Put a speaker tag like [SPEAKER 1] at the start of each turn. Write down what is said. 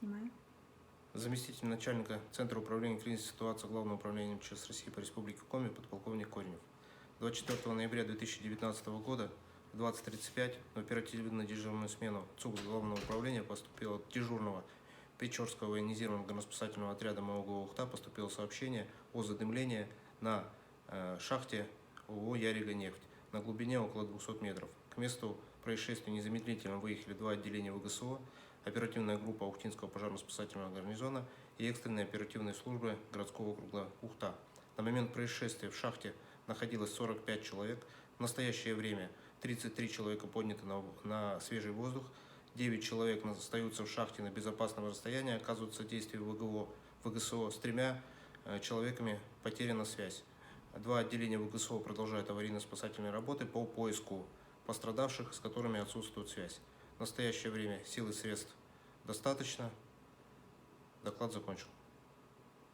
[SPEAKER 1] Снимаю.
[SPEAKER 2] Заместитель начальника Центра управления кризисной ситуации Главного управления МЧС России по Республике Коми подполковник Коренев. 24 ноября 2019 года в 20:35 в оперативно-дежурную смену ЦУГ Главного управления поступило от дежурного Печорского военизированного горноспасательного отряда МОГУ Ухта поступило сообщение о задымлении на шахте ООО «Ярига-нефть» на глубине около 200 метров. К месту происшествия незамедлительно выехали два отделения ВГСО, оперативная группа Ухтинского пожарно-спасательного гарнизона и экстренные оперативные службы городского округа Ухта. На момент происшествия в шахте находилось 45 человек. В настоящее время 33 человека подняты на свежий воздух, 9 человек остаются в шахте на безопасном расстоянии, оказывают содействие ВГСО, с 3 человеками потеряна связь. Два отделения ВГСО продолжают аварийно-спасательные работы по поиску пострадавших, с которыми отсутствует связь. В настоящее время сил и средств достаточно. Доклад закончен.